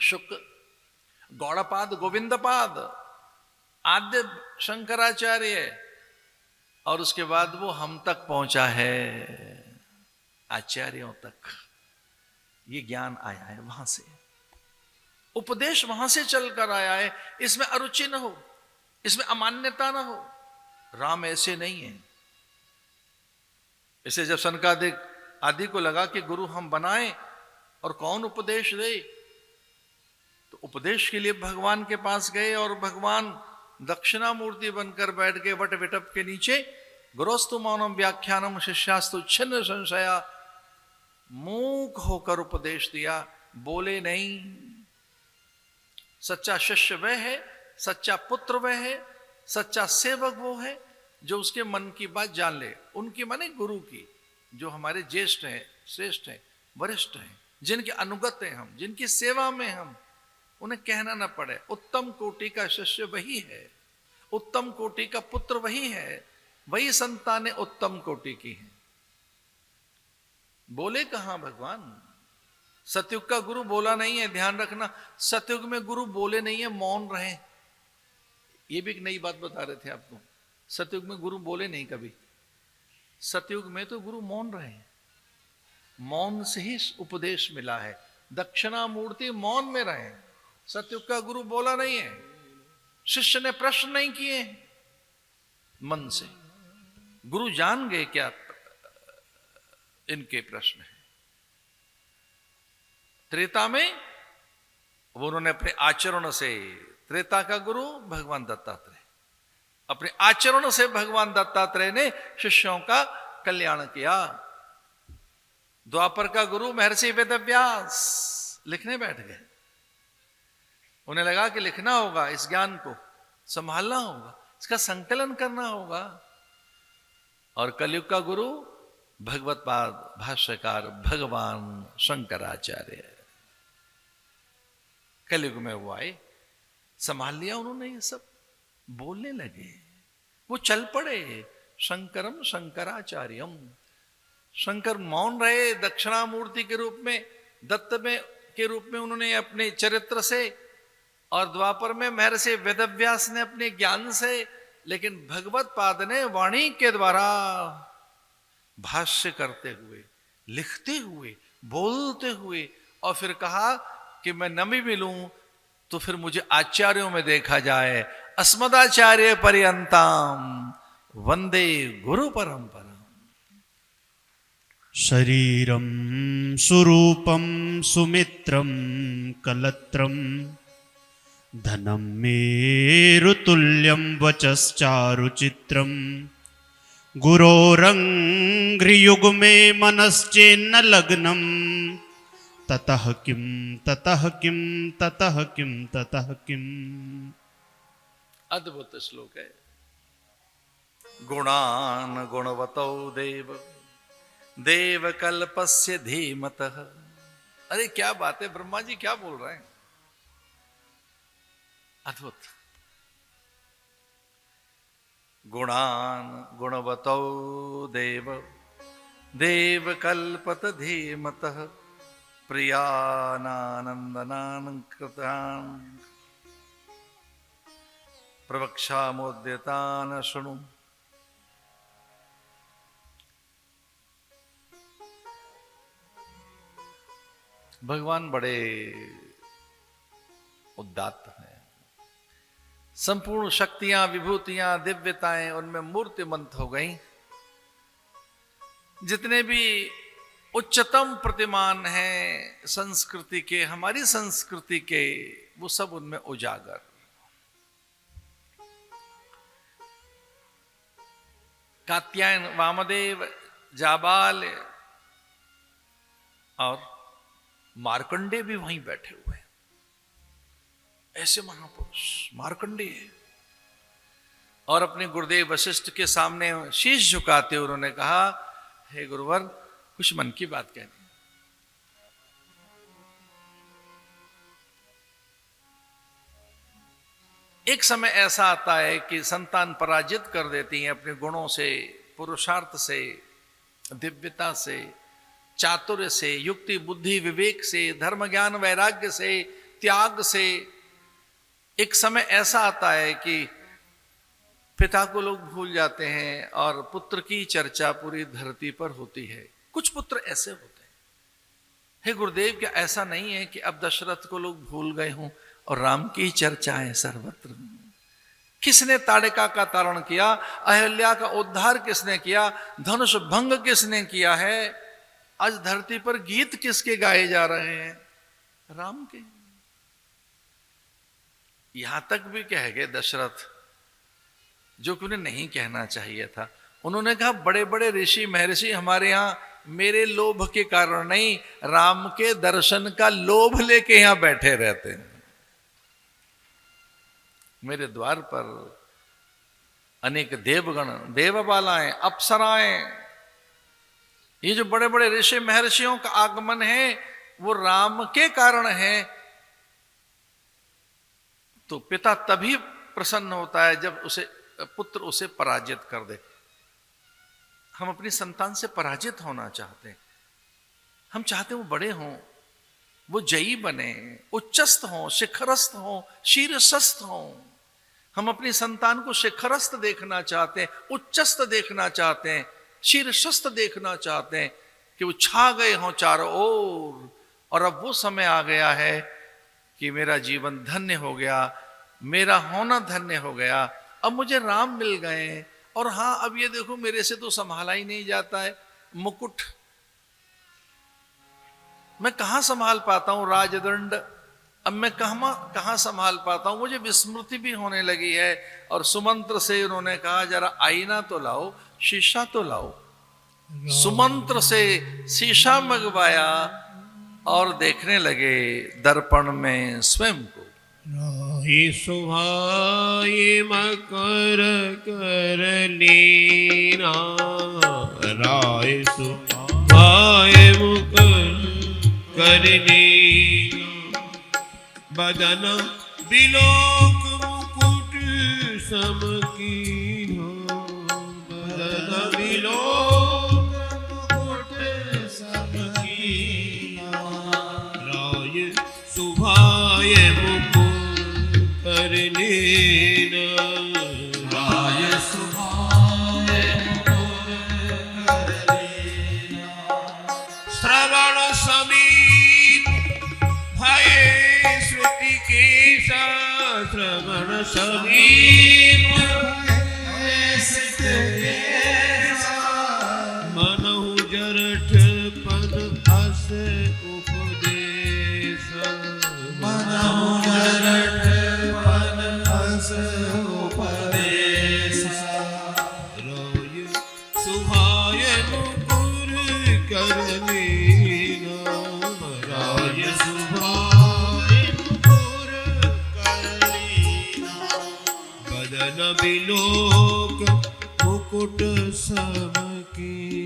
शुक, गौड़पाद, गोविंदपाद, आद्य शंकराचार्य, और उसके बाद वो हम तक पहुंचा है, आचार्यों तक। ये ज्ञान आया है वहां से, उपदेश वहां से चलकर आया है। इसमें अरुचि न हो, इसमें अमान्यता न हो। राम ऐसे नहीं है। इसे जब सनकादिक आदि को लगा कि गुरु हम बनाएं और कौन उपदेश दे, तो उपदेश के लिए भगवान के पास गए और भगवान दक्षिणामूर्ति बनकर बैठ गए वट विटप के नीचे। गुरोस्तु मौनम व्याख्यानम शिष्यास्तु छिन्न संशया, मूक होकर उपदेश दिया, बोले नहीं। सच्चा शिष्य वह है, सच्चा पुत्र वह है, सच्चा सेवक वो है जो उसके मन की बात जान ले। उनकी माने गुरु की, जो हमारे ज्येष्ठ हैं, श्रेष्ठ हैं, वरिष्ठ हैं, जिनके अनुगत हैं हम, जिनकी सेवा में हम, उन्हें कहना ना पड़े। उत्तम कोटि का शिष्य वही है, उत्तम कोटि का पुत्र वही है, वही संतानें उत्तम कोटि की हैं। बोले कहां भगवान? सतयुग का गुरु बोला नहीं है, ध्यान रखना। सतयुग में गुरु बोले नहीं है, मौन रहे। ये भी एक नई बात बता रहे थे आपको। सतयुग में गुरु बोले नहीं कभी, सतयुग में तो गुरु मौन रहे। मौन से ही उपदेश मिला है। दक्षिणामूर्ति मौन में रहे। सतयुग का गुरु बोला नहीं है, शिष्य ने प्रश्न नहीं किए मन से। गुरु जान गए क्या इनके प्रश्न है। त्रेता में वो उन्होंने अपने आचरण से, त्रेता का गुरु भगवान दत्तात्रेय, अपने आचरण से भगवान दत्तात्रेय ने शिष्यों का कल्याण किया। द्वापर का गुरु महर्षि वेदव्यास लिखने बैठ गए। उन्हें लगा कि लिखना होगा, इस ज्ञान को संभालना होगा, इसका संकलन करना होगा। और कलयुग का गुरु भगवत पाद भाष्यकार भगवान शंकराचार्य, कलयुग में वो आए, संभाल लिया उन्होंने। ये सब बोलने लगे, वो चल पड़े। शंकरम शंकराचार्यम, शंकर मौन रहे दक्षिणामूर्ति के रूप में, दत्त में के रूप में उन्होंने अपने चरित्र से, और द्वापर में महर्षि वेदव्यास ने अपने ज्ञान से, लेकिन भगवत पाद ने वाणी के द्वारा भाष्य करते हुए, लिखते हुए, बोलते हुए, और फिर कहा कि मैं न भी मिलूं तो फिर मुझे आचार्यों में देखा जाए। अस्मदाचार्य पर्यंताम वंदे गुरु परंपरा। शरीरं सुरूपं सुमित्रं कलत्रं धनं मेरुतुल्यं वचश्चारुचित्रं गुरोरङ्घ्रियुग्मे मनश्चेन्न लग्नं ततः किं ततः किं ततः किं ततः किम्। अद्भुत श्लोक है। गुणान गुणवतौ देव देव कल्पस्य धीमतः। अरे क्या बात है, ब्रह्मा जी क्या बोल रहे हैं, अद्भुत। गुणान गुणवतौ देव देव कल्पत धीमतः प्रियानानंदनान कृतान प्रवक्षामोद्यतान शृणु। भगवान बड़े उदात्त हैं। संपूर्ण शक्तियां, विभूतियां, दिव्यताएं उनमें मूर्तिमंत हो गई। जितने भी उच्चतम प्रतिमान हैं संस्कृति के, हमारी संस्कृति के, वो सब उनमें उजागर। कात्यायन, वामदेव, जाबाल और मार्कंडे भी वहीं बैठे हुए हैं। ऐसे महापुरुष मार्कंडेय है। और अपने गुरुदेव वशिष्ठ के सामने शीश झुकाते उन्होंने कहा, हे गुरुवर, कुछ मन की बात कहनी। एक समय ऐसा आता है कि संतान पराजित कर देती हैं अपने गुणों से, पुरुषार्थ से, दिव्यता से, चातुर्य से, युक्ति बुद्धि विवेक से, धर्म ज्ञान वैराग्य से, त्याग से एक समय ऐसा आता है कि पिता को लोग भूल जाते हैं और पुत्र की चर्चा पूरी धरती पर होती है। कुछ पुत्र ऐसे होते हैं। हे गुरुदेव, क्या ऐसा नहीं है कि अब दशरथ को लोग भूल गए हों और राम की चर्चा है सर्वत्र? किसने ताड़िका का तारण किया? अहिल्या का उद्धार किसने किया? धनुष भंग किसने किया है? आज धरती पर गीत किसके गाए जा रहे हैं? राम के। यहां तक भी कह गए दशरथ, जो कि उन्हें नहीं कहना चाहिए था। उन्होंने कहा बड़े बड़े ऋषि महर्षि हमारे यहां मेरे लोभ के कारण नहीं, राम के दर्शन का लोभ लेके यहां बैठे रहते हैं। मेरे द्वार पर अनेक देवगण, देवबालाएं, अप्सराएं, ये जो बड़े बड़े ऋषि महर्षियों का आगमन है वो राम के कारण है। तो पिता तभी प्रसन्न होता है जब उसे पुत्र उसे पराजित कर दे। हम अपनी संतान से पराजित होना चाहते हैं। हम चाहते हैं वो बड़े हों, वो जयी बने, उच्चस्थ हों, शिखरस्थ हों, शीर्षस्थ हों। हम अपनी संतान को शिखरस्थ देखना चाहते हैं, उच्चस्थ देखना चाहते हैं, शीर्षस्थ देखना चाहते हैं कि वो छा गए हों चारों ओर। और अब वो समय आ गया है कि मेरा जीवन धन्य हो गया, मेरा होना धन्य हो गया, अब मुझे राम मिल गए। और हाँ, अब ये देखो मेरे से तो संभाला ही नहीं जाता है मुकुट, मैं कहां संभाल पाता हूं राजदंड, अब मैं कहां संभाल पाता हूं, मुझे विस्मृति भी होने लगी है। और सुमंत्र से उन्होंने कहा जरा आईना तो लाओ, शीशा तो लाओ। सुमंत्र से शीशा मंगवाया और देखने लगे दर्पण में स्वयं को। राही सुहाए मकर कर लीना, राय सुहाए मुकर कर लीना, बदन बिलोक मुकुट समकीनो, बदन बिलोक मुकुट समकीनो, राय सुहाए कर लेना, राय सुभाए कर लेना, श्रवण समीप भय श्रुति केशा, श्रवण समीप भय श्रुति केशा, मनहु जरठ पद हस उपदेश, मनहु जरठ उपदेश, राय सुभाय मुकुर कर लेना, राय सुभाय मुकुर कर लेना, बदन बिलोक मुकुट समकीनो।